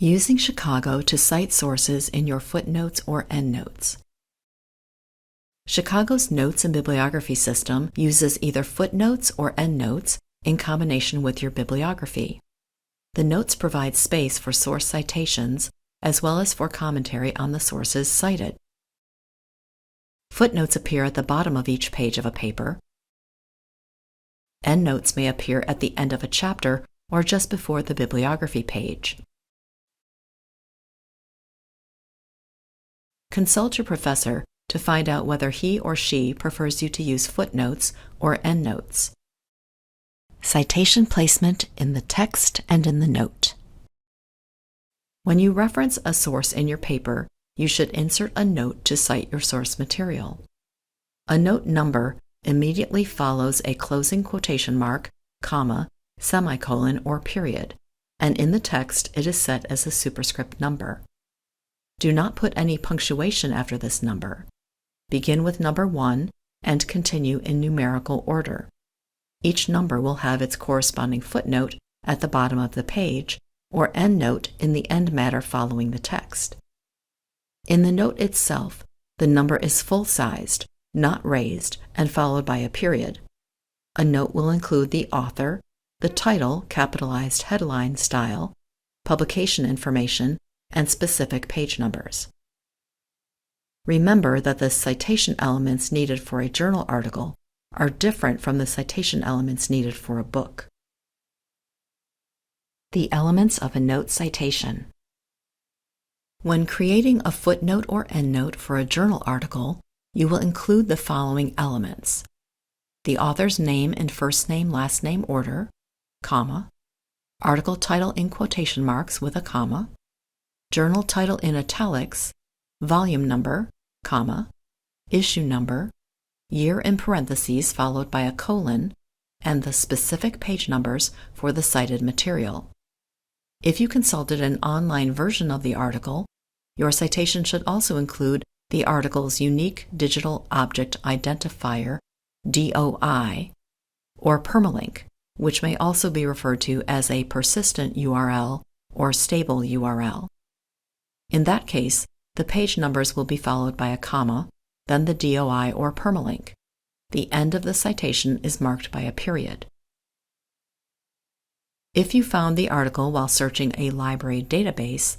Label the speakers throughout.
Speaker 1: Using Chicago to cite sources in your footnotes or endnotes. Chicago's notes and bibliography system uses either footnotes or endnotes in combination with your bibliography. The notes provide space for source citations as well as for commentary on the sources cited. Footnotes appear at the bottom of each page of a paper. Endnotes may appear at the end of a chapter or just before the bibliography page. Consult your professor to find out whether he or she prefers you to use footnotes or endnotes. Citation placement in the text and in the note. When you reference a source in your paper, you should insert a note to cite your source material. A note number immediately follows a closing quotation mark, comma, semicolon, or period, and in the text it is set as a superscript number. Do not put any punctuation after this number. Begin with number 1 and continue in numerical order. Each number will have its corresponding footnote at the bottom of the page or endnote in the end matter following the text. In the note itself, the number is full-sized, not raised, and followed by a period. A note will include the author, the title, capitalized headline style, publication information, and specific page numbers. Remember that the citation elements needed for a journal article are different from the citation elements needed for a book. The elements of a note citation. When creating a footnote or endnote for a journal article, you will include the following elements: the author's name in first name, last name order, comma, article title in quotation marks with a comma, journal title in italics, volume number, comma, issue number, year in parentheses followed by a colon, and the specific page numbers for the cited material. If you consulted an online version of the article, your citation should also include the article's unique digital object identifier, DOI, or permalink, which may also be referred to as a persistent URL or stable URL. In that case, the page numbers will be followed by a comma, then the DOI or permalink. The end of the citation is marked by a period. If you found the article while searching a library database,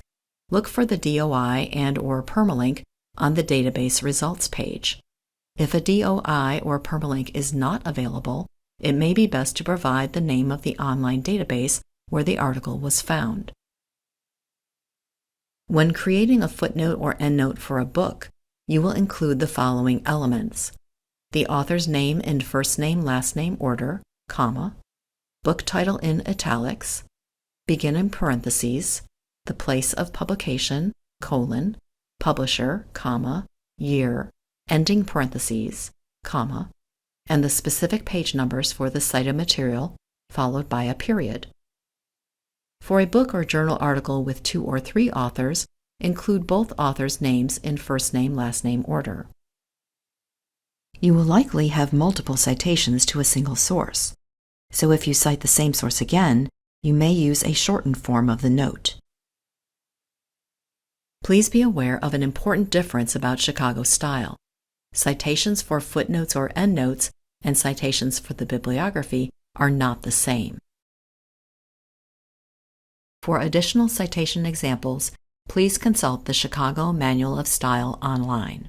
Speaker 1: look for the DOI and/or permalink on the database results page. If a DOI or permalink is not available, it may be best to provide the name of the online database where the article was found. When creating a footnote or endnote for a book, you will include the following elements: the author's name in first name, last name order, comma, book title in italics, begin in parentheses, the place of publication, colon, publisher, comma, year, ending parentheses, comma, and the specific page numbers for the cited material, followed by a period. For a book or journal article with 2 or 3 authors, include both authors' names in first name, last name order. You will likely have multiple citations to a single source, so if you cite the same source again, you may use a shortened form of the note. Please be aware of an important difference about Chicago style. Citations for footnotes or endnotes and citations for the bibliography are not the same. For additional citation examples, please consult the Chicago Manual of Style online.